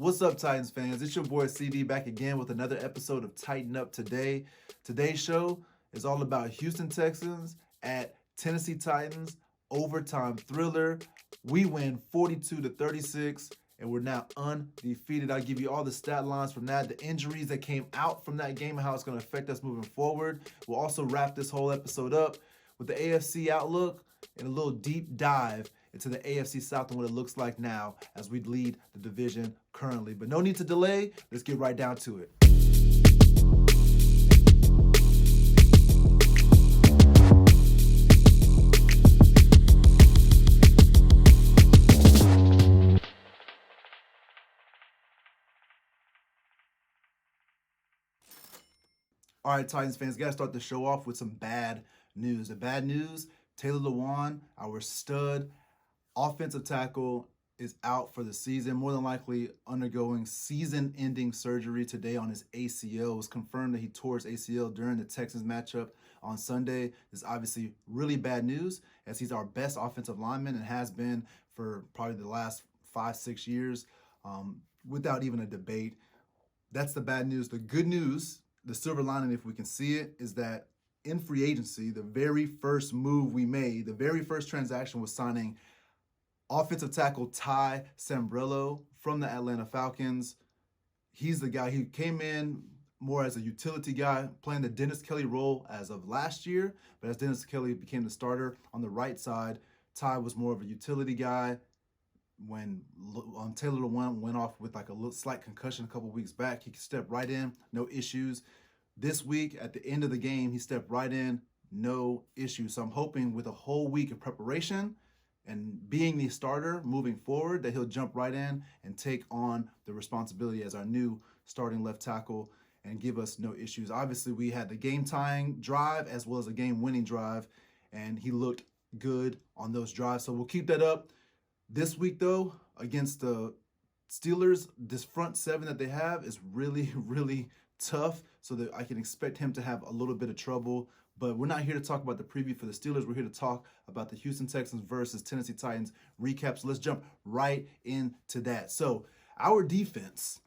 What's up, Titans fans? It's your boy CD back again with another episode of TitanUp 2day. Today's show is all about Houston Texans at Tennessee Titans, overtime thriller. We win 42-36, and we're now undefeated. I'll give you all the stat lines from that, the injuries that came out from that game, and how it's going to affect us moving forward. We'll also wrap this whole episode up with the AFC outlook and a little deep dive into the AFC South and what it looks like now as we lead the division currently. But no need to delay. Let's get right down to it. All right, Titans fans, got to start the show off with some bad news. The bad news, Taylor Lewan, our stud offensive tackle, is out for the season, more than likely undergoing season-ending surgery today on his ACL. It was confirmed that he tore his ACL during the Texans matchup on Sunday. This is obviously really bad news, as he's our best offensive lineman and has been for probably the last 5-6 years, without even a debate. That's the bad news. The good news, the silver lining, if we can see it, is that in free agency, the very first move we made, the very first transaction was signing offensive tackle Ty Sambrailo from the Atlanta Falcons. He's the guy who came in more as a utility guy, playing the Dennis Kelly role as of last year. But as Dennis Kelly became the starter on the right side, Ty was more of a utility guy. When Taylor Lewan went off with like a little slight concussion a couple weeks back, he stepped right in, no issues. This week, at the end of the game, he stepped right in, no issues. So I'm hoping with a whole week of preparation and being the starter moving forward, that he'll jump right in and take on the responsibility as our new starting left tackle and give us no issues. Obviously, we had the game-tying drive as well as a game-winning drive, and he looked good on those drives. So we'll keep that up. This week, though, against the Steelers, this front seven that they have is really, really tough, so that I can expect him to have a little bit of trouble. But we're not here to talk about the preview for the Steelers. We're here to talk about the Houston Texans versus Tennessee Titans recap. So let's jump right into that. So our defense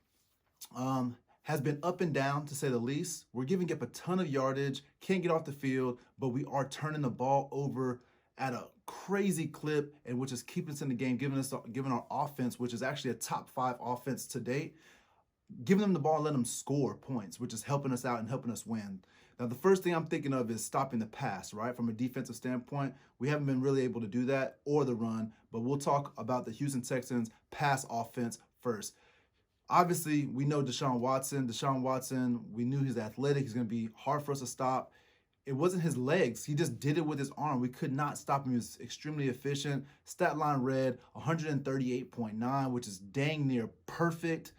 has been up and down, to say the least. We're giving up a ton of yardage, can't get off the field, but we are turning the ball over at a crazy clip, and which is keeping us in the game, giving our offense, which is actually a top 5 offense to date, giving them the ball and letting them score points, which is helping us out and helping us win. Now, the first thing I'm thinking of is stopping the pass, right? From a defensive standpoint, we haven't been really able to do that, or the run, but we'll talk about the Houston Texans pass offense first. Obviously, we know Deshaun Watson, we knew he's athletic. He's going to be hard for us to stop. It wasn't his legs. He just did it with his arm. We could not stop him. He was extremely efficient. Stat line read 138.9, which is dang near perfect.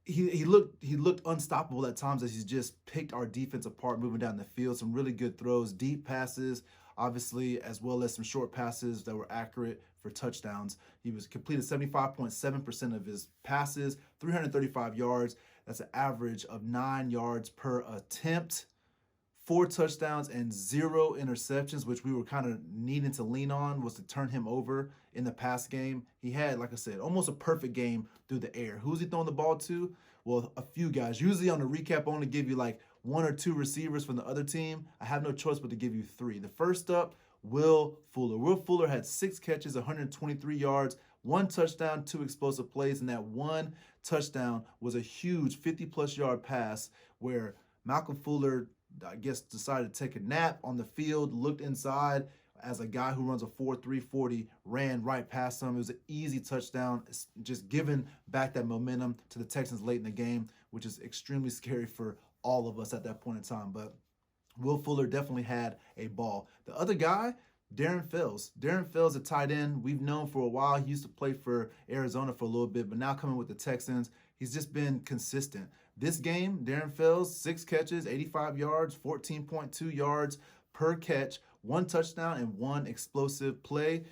He looked unstoppable at times as he just picked our defense apart moving down the field. Some really good throws, deep passes, obviously, as well as some short passes that were accurate for touchdowns. He was completed 75.7% of his passes, 335 yards. That's an average of 9 yards per attempt. 4 touchdowns and 0 interceptions, which we were kind of needing to lean on, was to turn him over in the pass game. He had, like I said, almost a perfect game through the air. Who's he throwing the ball to? Well, a few guys. Usually on the recap, I only give you like 1 or 2 receivers from the other team. I have no choice but to give you 3. The first up, Will Fuller. Will Fuller had 6 catches, 123 yards, 1 touchdown, 2 explosive plays, and that 1 touchdown was a huge 50-plus yard pass where Malcolm Fuller, I guess, decided to take a nap on the field, looked inside as a guy who runs a 4.3 40, ran right past him. It was an easy touchdown, just giving back that momentum to the Texans late in the game, which is extremely scary for all of us at that point in time. But Will Fuller definitely had a ball. The other guy, Darren Fells. Darren Fells, a tight end we've known for a while. He used to play for Arizona for a little bit, but now coming with the Texans, he's just been consistent. This game, Darren Fells, 6 catches, 85 yards, 14.2 yards per catch, 1 touchdown, and 1 explosive play.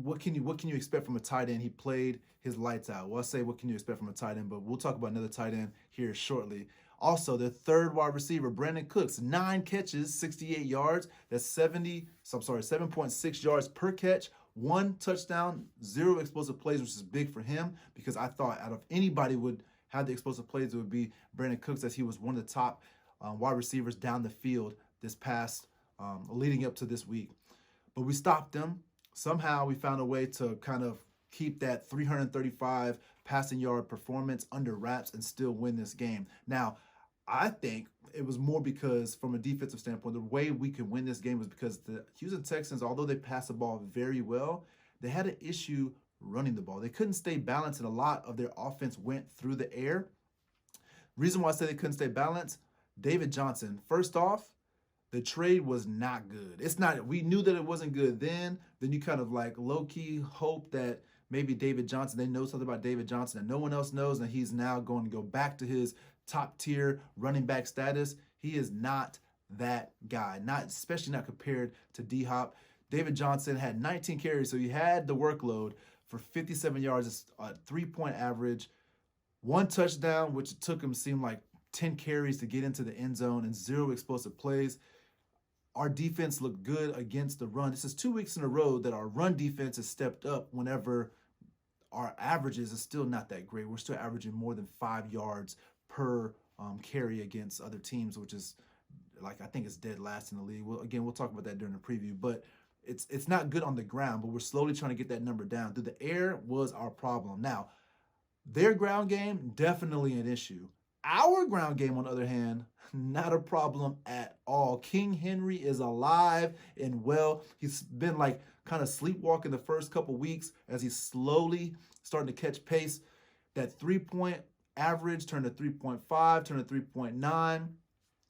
What can you expect from a tight end? He played his lights out. Well, I say what can you expect from a tight end, but we'll talk about another tight end here shortly. Also, their third wide receiver, Brandon Cooks, 9 catches, 68 yards. That's 7.6 yards per catch, 1 touchdown, 0 explosive plays, which is big for him because I thought out of anybody would have the explosive plays, it would be Brandon Cooks, as he was one of the top wide receivers down the field this past leading up to this week. But we stopped them. Somehow we found a way to kind of keep that 335 passing yard performance under wraps and still win this game. Now, I think it was more because from a defensive standpoint, the way we could win this game was because the Houston Texans, although they passed the ball very well, they had an issue running the ball. They couldn't stay balanced, and a lot of their offense went through the air. Reason why I say they couldn't stay balanced, David Johnson. First off, the trade was not good. It's not, we knew that it wasn't good then. Then you kind of like low-key hope that maybe David Johnson, they know something about David Johnson that no one else knows, and he's now going to go back to his top-tier running back status. He is not that guy, not especially not compared to D-Hop. David Johnson had 19 carries, so he had the workload for 57 yards, a 3-point average, 1 touchdown, which it took him, seemed like 10 carries to get into the end zone, and 0 explosive plays. Our defense looked good against the run. This is 2 weeks in a row that our run defense has stepped up whenever our averages is still not that great. We're still averaging more than 5 yards per carry against other teams, which is like, I think it's dead last in the league. Well, again, we'll talk about that during the preview, but it's not good on the ground, but we're slowly trying to get that number down. Through the air was our problem. Now, their ground game, definitely an issue. Our ground game, on the other hand, not a problem at all. King Henry is alive and well. He's been like kind of sleepwalking the first couple weeks as he's slowly starting to catch pace. That 3-point average turned to 3.5, turned to 3.9.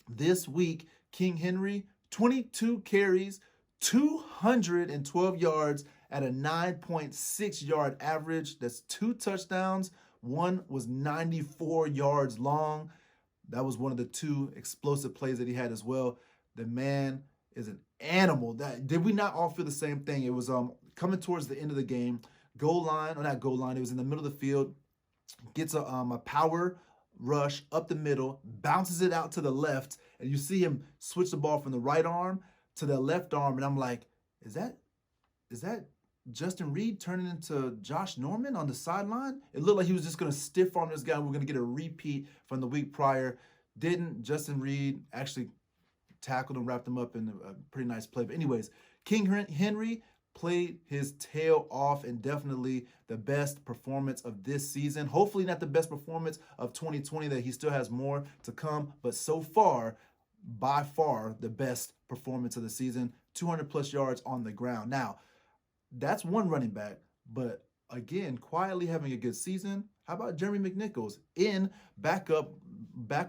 This week, King Henry, 22 carries, 212 yards at a 9.6 yard average. That's 2 touchdowns. One was 94 yards long. That was one of the 2 explosive plays that he had as well. The man is an animal. Did we not all feel the same thing? It was coming towards the end of the game. Goal line, or not goal line, it was in the middle of the field. Gets a power rush up the middle, bounces it out to the left, and you see him switch the ball from the right arm to the left arm, and I'm like, is that Justin Reed turning into Josh Norman on the sideline? It looked like he was just going to stiff arm this guy. We're going to get a repeat from the week prior. Didn't. Justin Reed actually tackled him, wrapped him up in a pretty nice play. But anyways, King Henry played his tail off, and definitely the best performance of this season. Hopefully not the best performance of 2020, that he still has more to come. But so far, by far, the best performance of the season. 200-plus yards on the ground. Now, that's one running back, but again, quietly having a good season. How about Jeremy McNichols in backup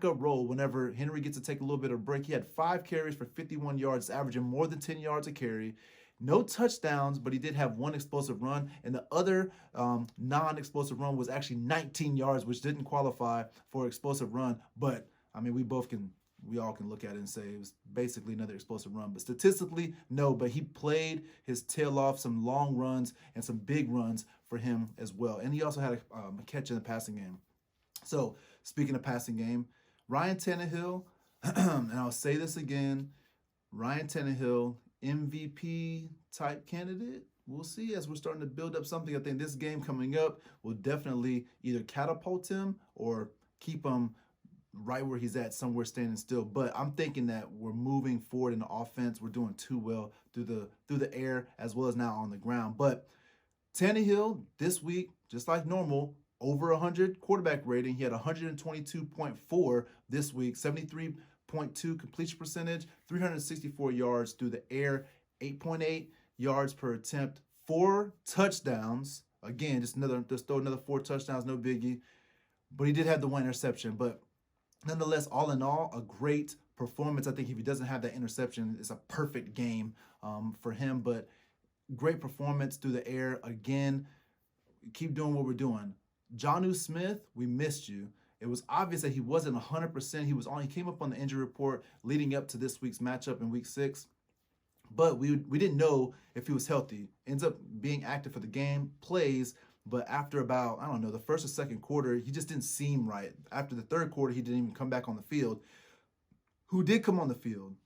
role whenever Henry gets to take a little bit of break? He had 5 carries for 51 yards, averaging more than 10 yards a carry. No touchdowns, but he did have 1 explosive run, and the other non-explosive run was actually 19 yards, which didn't qualify for explosive run. But, I mean, we all can look at it and say it was basically another explosive run. But statistically, no. But he played his tail off, some long runs and some big runs for him as well. And he also had a catch in the passing game. So, speaking of passing game, Ryan Tannehill, and I'll say this again, Ryan Tannehill, MVP type candidate. We'll see as we're starting to build up something. I think this game coming up will definitely either catapult him or keep him right where he's at, somewhere standing still. But I'm thinking that we're moving forward in the offense. We're doing too well through the air as well as now on the ground. But Tannehill this week, just like normal, over 100 quarterback rating. He had 122.4 this week, 73.2 completion percentage, 364 yards through the air, 8.8 yards per attempt, 4 touchdowns. Again, just throw another 4 touchdowns, no biggie. But he did have the 1 interception. But nonetheless, all in all, a great performance. I think if he doesn't have that interception, it's a perfect game for him. But great performance through the air. Again, keep doing what we're doing. Jonnu Smith, we missed you. It was obvious that he wasn't 100%. He came up on the injury report leading up to this week's matchup in week 6. But we didn't know if he was healthy. Ends up being active for the game, plays, but after about, I don't know, the first or second quarter, he just didn't seem right. After the third quarter, he didn't even come back on the field. Who did come on the field?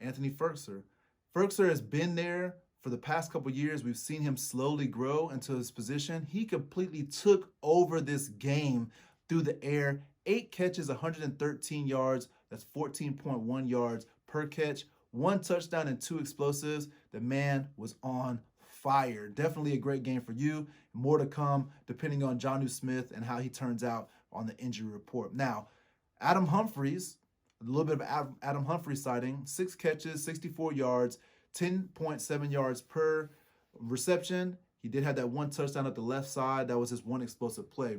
Anthony Ferkser. Ferkser has been there for the past couple years, we've seen him slowly grow into his position. He completely took over this game through the air. 8 catches, 113 yards. That's 14.1 yards per catch. 1 touchdown and 2 explosives. The man was on fire. Definitely a great game for you. More to come depending on Jonnu Smith and how he turns out on the injury report. Now, Adam Humphries, a little bit of Adam Humphries sighting. 6 catches, 64 yards. 10.7 yards per reception. He did have that 1 touchdown at the left side. That was his 1 explosive play.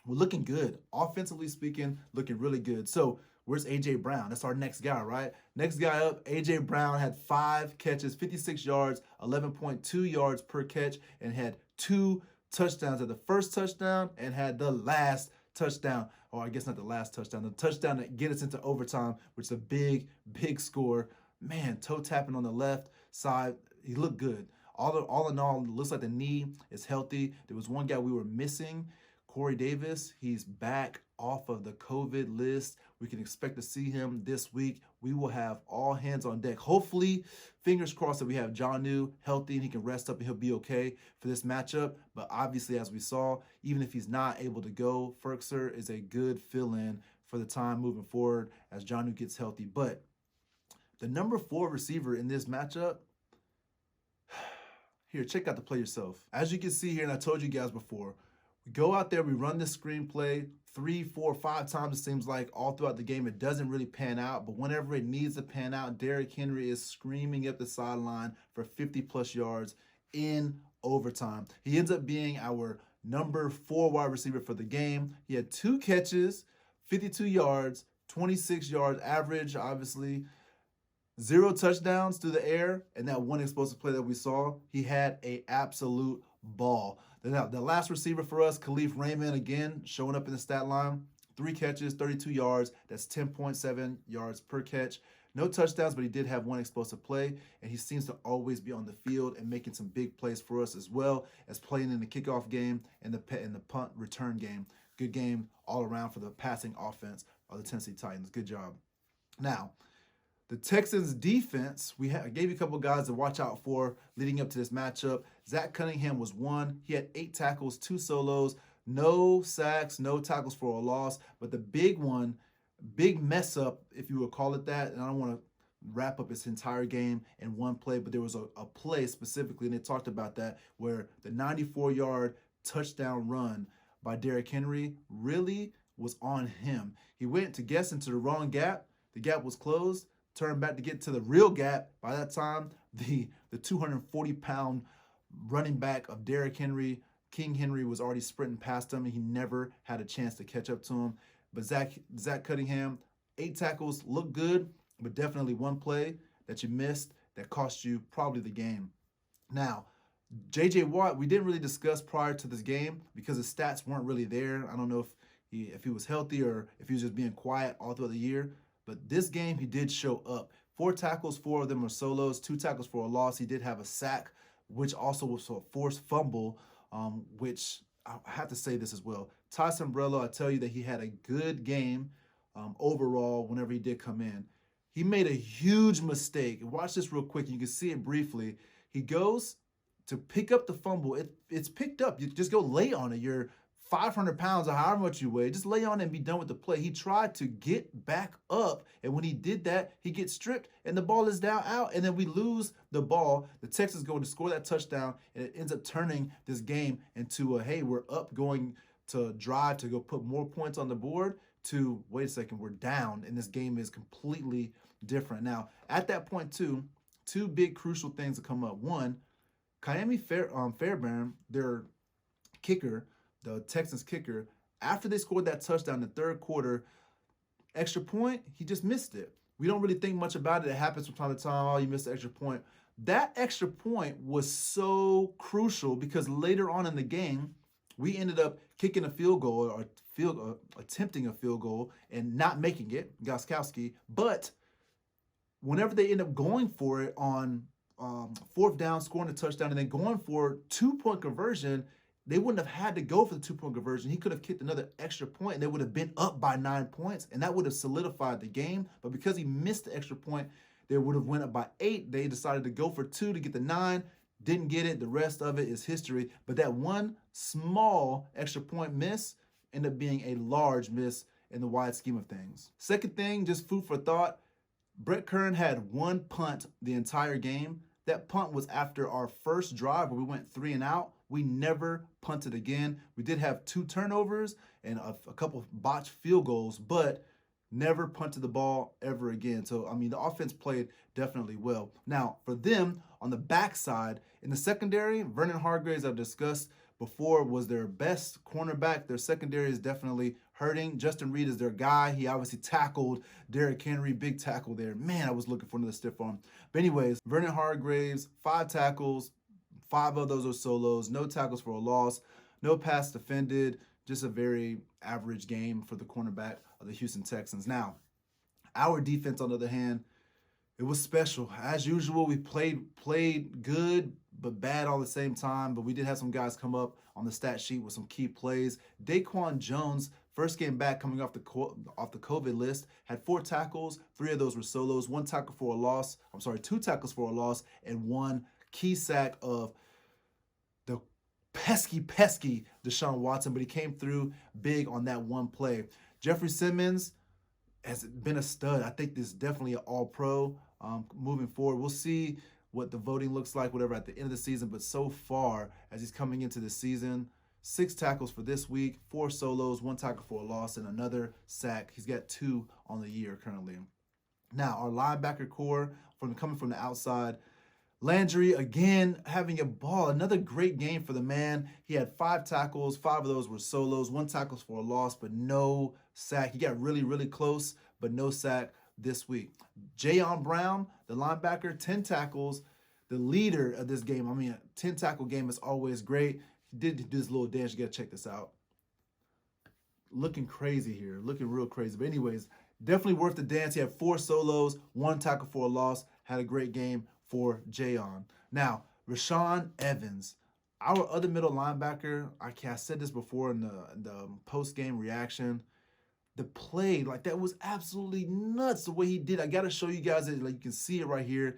We're looking good. Offensively speaking, looking really good. So where's A.J. Brown? That's our next guy, right? Next guy up, A.J. Brown had 5 catches, 56 yards, 11.2 yards per catch, and had 2 touchdowns. At the first touchdown and had the last touchdown. Or I guess not the last touchdown. The touchdown that get us into overtime, which is a big, big score. Man, toe tapping on the left side. He looked good. All in all, it looks like the knee is healthy. There was one guy we were missing, Corey Davis. He's back off of the COVID list. We can expect to see him this week. We will have all hands on deck. Hopefully, fingers crossed that we have Jonnu healthy and he can rest up and he'll be okay for this matchup. But obviously, as we saw, even if he's not able to go, Ferkser is a good fill-in for the time moving forward as Jonnu gets healthy. But the number 4 receiver in this matchup, here, check out the play yourself. As you can see here, and I told you guys before, we go out there, we run this screenplay 3, 4, 5 times, it seems like, all throughout the game. It doesn't really pan out, but whenever it needs to pan out, Derrick Henry is screaming up the sideline for 50-plus yards in overtime. He ends up being our number 4 wide receiver for the game. He had 2 catches, 52 yards, 26 yards average, obviously. 0 touchdowns through the air, and that 1 explosive play that we saw, he had an absolute ball. Now, the last receiver for us, Khalif Raymond, again, showing up in the stat line. 3 catches, 32 yards. That's 10.7 yards per catch. No touchdowns, but he did have 1 explosive play, and he seems to always be on the field and making some big plays for us, as well as playing in the kickoff game and the punt return game. Good game all around for the passing offense of the Tennessee Titans. Good job. Now, the Texans defense, I gave you a couple guys to watch out for leading up to this matchup. Zach Cunningham was 1. He had 8 tackles, 2 solos, no sacks, no tackles for a loss. But the big one, big mess up, if you would call it that, and I don't want to wrap up his entire game in one play, but there was a play specifically, and they talked about that, where the 94-yard touchdown run by Derrick Henry really was on him. He went to guess into the wrong gap. The gap was closed. Turned back to get to the real gap. By that time, the 240-pound running back of Derrick Henry, King Henry, was already sprinting past him, and he never had a chance to catch up to him. But Zach Cunningham, 8 tackles, looked good, but definitely one play that you missed that cost you probably the game. Now, J.J. Watt, we didn't really discuss prior to this game because his stats weren't really there. I don't know if he was healthy or if he was just being quiet all throughout the year. But this game, he did show up. 4 tackles, 4 of them were solos, 2 tackles for a loss. He did have a sack, which also was a forced fumble, which I have to say this as well. Ty Sombrello, I tell you that he had a good game overall whenever he did come in. He made a huge mistake. Watch this real quick. You can see it briefly. He goes to pick up the fumble. It's picked up. You just go lay on it. You're 500 pounds or however much you weigh, just lay on it and be done with the play. He tried to get back up, and when he did that, he gets stripped, and the ball is down out, and then we lose the ball. The Texans go to score that touchdown, and it ends up turning this game into a, hey, we're up, going to drive to go put more points on the board, to, wait a second, we're down, and this game is completely different. Now, at that point, too, 2 big crucial things to come up. One, Ka'imi Fairbairn, their kicker, the Texans kicker, after they scored that touchdown in the 3rd quarter, extra point, he just missed it. We don't really think much about it. It happens from time to time. Oh, you missed the extra point. That extra point was so crucial because later on in the game, we ended up kicking a field goal or attempting a field goal and not making it, Gostkowski. But whenever they end up going for it on 4th down, scoring a touchdown, and then going for 2-point conversion, they wouldn't have had to go for the 2-point conversion. He could have kicked another extra point, and they would have been up by 9 points, and that would have solidified the game. But because he missed the extra point, they would have went up by 8. They decided to go for 2 to get the 9. Didn't get it. The rest of it is history. But that one small extra point miss ended up being a large miss in the wide scheme of things. Second thing, just food for thought, Brett Kern had 1 punt the entire game. That punt was after our first drive where we went 3 and out. We never punted again. We did have 2 turnovers and a couple of botched field goals, but never punted the ball ever again. So, I mean, the offense played definitely well. Now, for them, on the backside, in the secondary, Vernon Hargreaves, I've discussed before, was their best cornerback. Their secondary is definitely hurting. Justin Reed is their guy. He obviously tackled Derrick Henry, big tackle there. Man, I was looking for another stiff arm. But anyways, Vernon Hargreaves, 5 tackles, 5 of those are solos, no tackles for a loss, no pass defended, just a very average game for the cornerback of the Houston Texans. Now, our defense, on the other hand, it was special. As usual, we played good, but bad all at the same time. But we did have some guys come up on the stat sheet with some key plays. Daquan Jones, first game back coming off the COVID list, had 4 tackles. 3 of those were solos. 1 tackle for a loss. 2 tackles for a loss, and 1 key sack of the pesky Deshaun Watson. But he came through big on that one play. Jeffrey Simmons has been a stud. I think this is definitely an all-pro moving forward. We'll see what the voting looks like, whatever, at the end of the season. But so far, as he's coming into the season, 6 tackles for this week, 4 solos, 1 tackle for a loss, and another sack. He's got 2 on the year currently. Now, our linebacker core, coming from the outside, Landry, again, having a ball. Another great game for the man. He had 5 tackles. 5 of those were solos. 1 tackles for a loss, but no sack. He got really close, but no sack this week. Jayon Brown, the linebacker, 10 tackles. The leader of this game. I mean, a 10 tackle game is always great. He did this little dance. You got to check this out. Looking crazy here. Looking real crazy. But anyways, definitely worth the dance. He had 4 solos, 1 tackle for a loss. Had a great game for Jayon. Now, Rashaan Evans, our other middle linebacker. I said this before in the post-game reaction. The play, like, that was absolutely nuts the way he did. I got to show you guys it. Like, you can see it right here.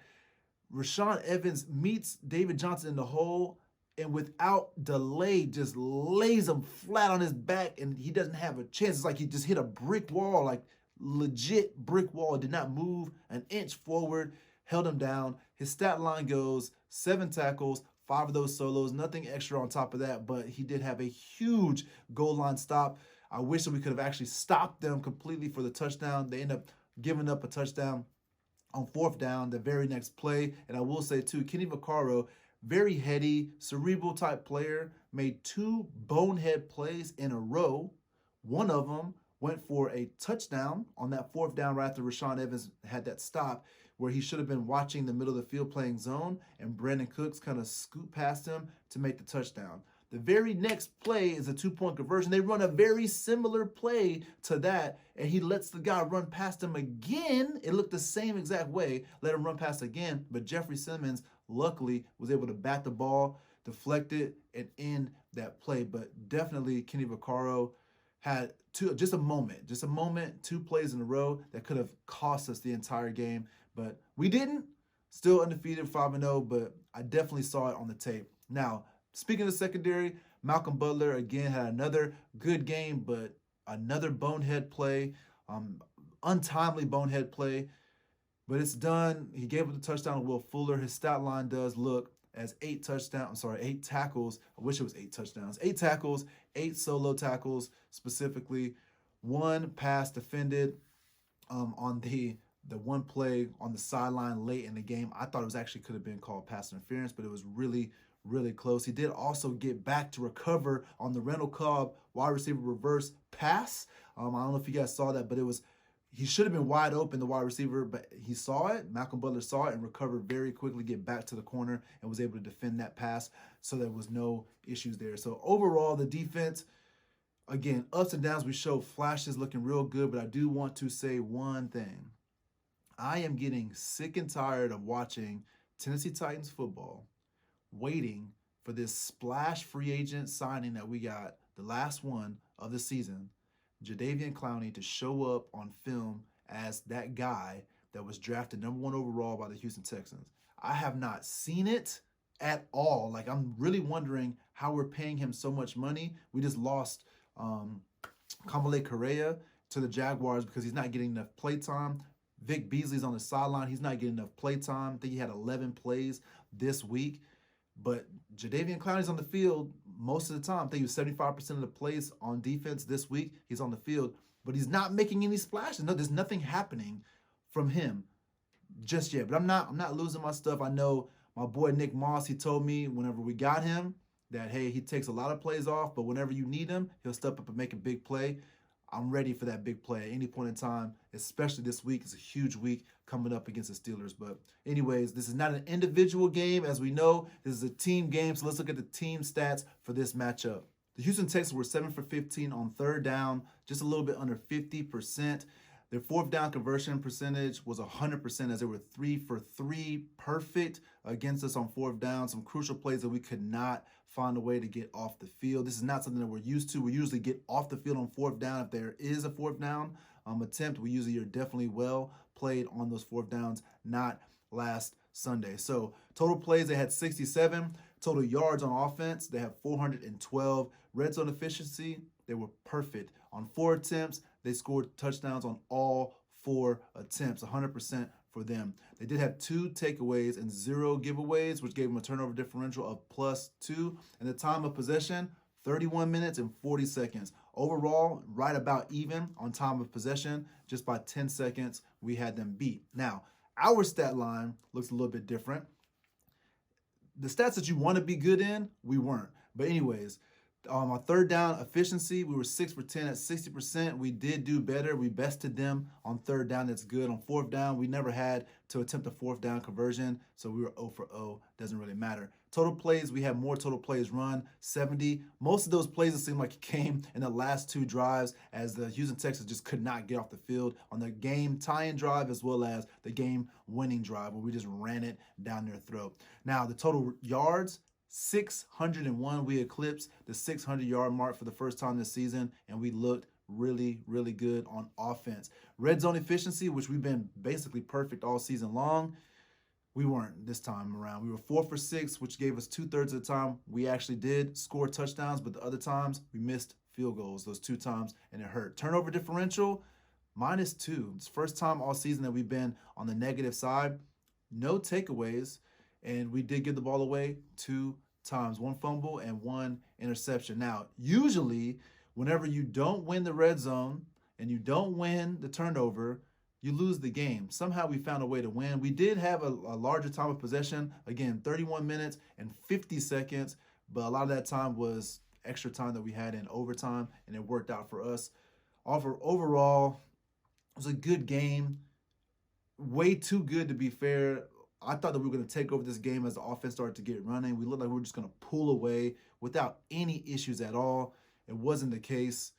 Rashaan Evans meets David Johnson in the hole, and without delay just lays him flat on his back, and he doesn't have a chance. It's like he just hit a brick wall, like legit brick wall. Did not move an inch forward, held him down. His stat line goes 7 tackles, 5 of those solos, nothing extra on top of that, but he did have a huge goal line stop. I wish that we could have actually stopped them completely for the touchdown. They end up giving up a touchdown on 4th down, the very next play. And I will say, too, Kenny Vaccaro, very heady, cerebral type player, made 2 bonehead plays in a row. One of them went for a touchdown on that 4th down right after Rashaan Evans had that stop, where he should have been watching the middle of the field playing zone, and Brandon Cooks kind of scooped past him to make the touchdown. The very next play is a 2-point conversion. They run a very similar play to that, and he lets the guy run past him again. It looked the same exact way, let him run past again, but Jeffrey Simmons luckily was able to bat the ball, deflect it, and end that play. But definitely Kenny Vaccaro had just a moment, 2 plays in a row that could have cost us the entire game, but we didn't. Still undefeated, 5-0, but I definitely saw it on the tape. Now, speaking of secondary, Malcolm Butler, again, had another good game, but another bonehead play, untimely bonehead play, but it's done. He gave up the touchdown to Will Fuller. His stat line does look as 8 tackles. I wish it was 8 touchdowns. 8 tackles, 8 solo tackles, specifically 1 pass defended on the one play on the sideline late in the game. I thought it was actually could have been called pass interference, but it was really close. He did also get back to recover on the Randall Cobb wide receiver reverse pass. I don't know if you guys saw that, but he should have been wide open, the wide receiver, but he saw it. Malcolm Butler saw it and recovered very quickly, get back to the corner, and was able to defend that pass, so there was no issues there. So overall, the defense, again, ups and downs. We showed flashes looking real good, but I do want to say one thing. I am getting sick and tired of watching Tennessee Titans football, waiting for this splash free agent signing that we got, the last one of the season, Jadeveon Clowney, to show up on film as that guy that was drafted #1 overall by the Houston Texans. I have not seen it at all. Like, I'm really wondering how we're paying him so much money. We just lost Kamale Correa to the Jaguars because he's not getting enough play time. Vic Beasley's on the sideline. He's not getting enough play time. I think he had 11 plays this week. But Jadeveon Clowney's on the field most of the time. I think he was 75% of the plays on defense this week. He's on the field, but he's not making any splashes. No, there's nothing happening from him just yet. But I'm not losing my stuff. I know my boy Nick Moss, he told me whenever we got him that, hey, he takes a lot of plays off, but whenever you need him, he'll step up and make a big play. I'm ready for that big play at any point in time, especially this week. It's a huge week coming up against the Steelers. But anyways, this is not an individual game. As we know, this is a team game, so let's look at the team stats for this matchup. The Houston Texans were 7 for 15 on third down, just a little bit under 50%. Their fourth down conversion percentage was 100% as they were 3 for 3 perfect against us on fourth down. Some crucial plays that we could not find a way to get off the field. This is not something that we're used to. We usually get off the field on fourth down. If there is a fourth down attempt, we usually are definitely well played on those fourth downs, not last Sunday. So total plays, they had 67. Total yards on offense, they have 412. Red zone efficiency, they were perfect. On 4 attempts, they scored touchdowns on all 4 attempts, 100% for them. They did have 2 takeaways and 0 giveaways, which gave them a turnover differential of +2. And the time of possession, 31 minutes and 40 seconds. Overall, right about even on time of possession, just by 10 seconds, we had them beat. Now, our stat line looks a little bit different. The stats that you want to be good in, we weren't. But anyways, on third down efficiency, we were 6 for 10 at 60%. We did do better. We bested them on third down. That's good. On fourth down, we never had to attempt a fourth down conversion, so we were 0 for 0. Doesn't really matter. Total plays, we had more total plays run, 70. Most of those plays, it seemed like it came in the last 2 drives as the Houston Texans just could not get off the field on the game tying drive as well as the game winning drive where we just ran it down their throat. Now, the total yards, 601. We eclipsed the 600-yard mark for the first time this season, and we looked really, really good on offense. Red zone efficiency, which we've been basically perfect all season long, we weren't this time around. We were 4 for 6, which gave us 2/3 of the time we actually did score touchdowns, but the other times we missed field goals, those 2 times, and it hurt. Turnover differential, -2. It's the first time all season that we've been on the negative side. No takeaways. And we did give the ball away 2 times, 1 fumble and 1 interception. Now, usually, whenever you don't win the red zone and you don't win the turnover, you lose the game. Somehow we found a way to win. We did have a larger time of possession, again, 31 minutes and 50 seconds, but a lot of that time was extra time that we had in overtime, and it worked out for us. Overall, it was a good game. Way too good to be fair. I thought that we were going to take over this game as the offense started to get running. We looked like we were just going to pull away without any issues at all. It wasn't the case.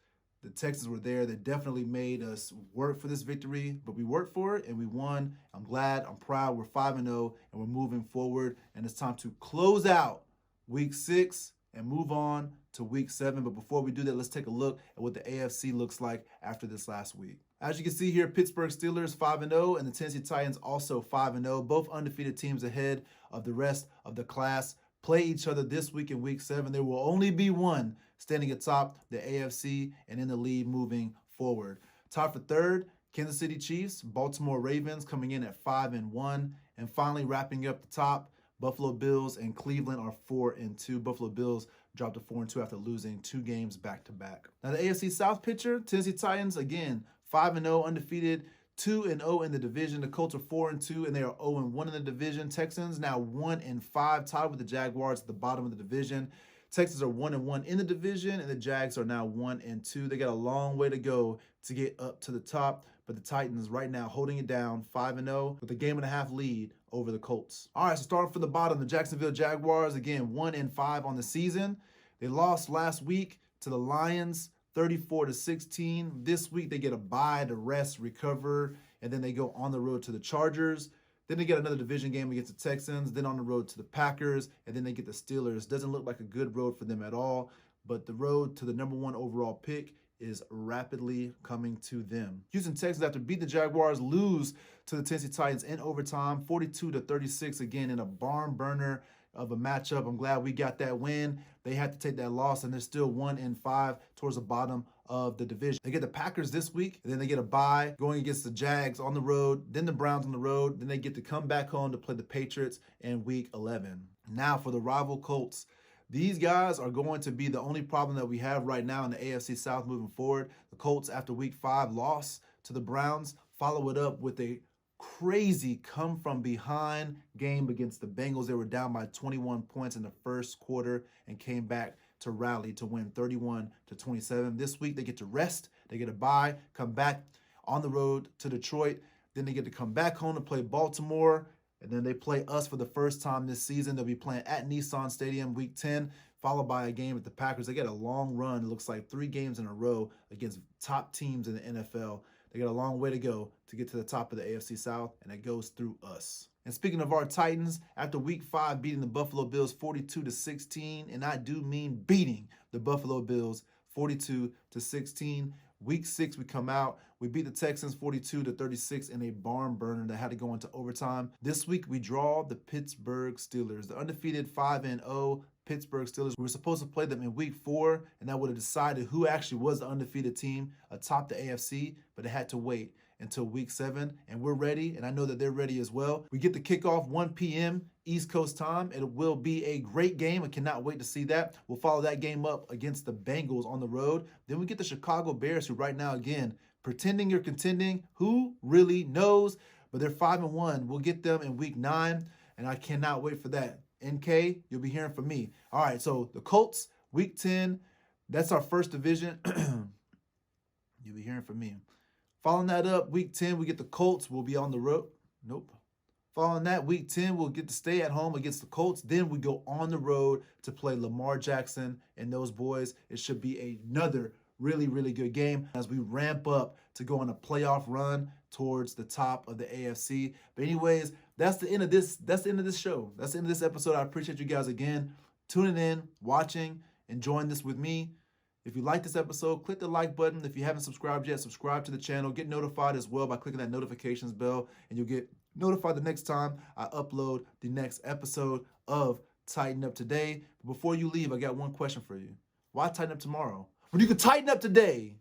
The Texans were there. They definitely made us work for this victory, but we worked for it and we won. I'm glad. I'm proud. We're 5-0 and we're moving forward. And it's time to close out week 6 and move on to week 7. But before we do that, let's take a look at what the AFC looks like after this last week. As you can see here, Pittsburgh Steelers 5-0 and the Tennessee Titans also 5-0. Both undefeated teams ahead of the rest of the class play each other this week in week 7. There will only be one standing atop the AFC and in the lead moving forward. Tied for third, Kansas City Chiefs, Baltimore Ravens coming in at 5-1. And finally wrapping up the top, Buffalo Bills and Cleveland are 4-2. Buffalo Bills dropped to 4-2 after losing 2 games back-to-back. Now the AFC South picture, Tennessee Titans, again, 5-0, undefeated, 2-0 in the division. The Colts are 4-2, and they are 0-1 in the division. Texans now 1-5, tied with the Jaguars at the bottom of the division. Texans are 1-1 in the division, and the Jags are now 1-2. They got a long way to go to get up to the top, but the Titans right now holding it down, 5-0, with a 1.5 game lead over the Colts. All right, so starting from the bottom, the Jacksonville Jaguars, again, 1-5 on the season. They lost last week to the Lions, 34-16. This week, they get a bye to rest, recover, and then they go on the road to the Chargers. Then they get another division game against the Texans, then on the road to the Packers, and then they get the Steelers. Doesn't look like a good road for them at all, but the road to the #1 overall pick is rapidly coming to them. Houston Texans, after beat the Jaguars, lose to the Tennessee Titans in overtime, 42-36, again in a barn burner of a matchup. I'm glad we got that win. They had to take that loss, and they're still 1-5 towards the bottom of the division. They get the Packers this week, and then they get a bye going against the Jags on the road, then the Browns on the road, then they get to come back home to play the Patriots in week 11. Now for the rival Colts. These guys are going to be the only problem that we have right now in the AFC South moving forward. The Colts, after week 5 loss to the Browns, follow it up with a crazy come-from-behind game against the Bengals. They were down by 21 points in the first quarter and came back to rally to win 31-27. This week, they get to rest. They get a bye, come back on the road to Detroit. Then they get to come back home to play Baltimore. And then they play us for the first time this season. They'll be playing at Nissan Stadium week 10, followed by a game with the Packers. They get a long run. It looks like 3 games in a row against top teams in the NFL. They got a long way to go to get to the top of the AFC South, and it goes through us. And speaking of our Titans, after week 5 beating the Buffalo Bills 42-16, and I do mean beating the Buffalo Bills 42-16, week 6 we come out. We beat the Texans 42-36 in a barn burner that had to go into overtime. This week we draw the Pittsburgh Steelers, the undefeated 5-0 Pittsburgh Steelers. We were supposed to play them in week 4, and that would have decided who actually was the undefeated team atop the AFC, but it had to wait until week 7, and we're ready, and I know that they're ready as well. We get the kickoff 1 p.m. East Coast time. It will be a great game. I cannot wait to see that. We'll follow that game up against the Bengals on the road. Then we get the Chicago Bears, who right now, again, pretending you're contending. Who really knows? But they're 5-1. We'll get them in week 9, and I cannot wait for that. NK, you'll be hearing from me. All right, so the Colts, week 10, that's our first division. You'll be hearing from me. Following that up, week 10, we get the Colts. We'll be on the road. Nope. Following that, week 10, we'll get to stay at home against the Colts. Then we go on the road to play Lamar Jackson and those boys. It should be another really, really good game as we ramp up to go on a playoff run towards the top of the AFC. But anyways, that's the end of this. That's the end of this show. That's the end of this episode. I appreciate you guys again tuning in, watching, enjoying this with me. If you like this episode, click the like button. If you haven't subscribed yet, subscribe to the channel. Get notified as well by clicking that notifications bell, and you'll get notified the next time I upload the next episode of Tighten Up Today. But before you leave, I got one question for you. Why tighten up tomorrow when you can tighten up today?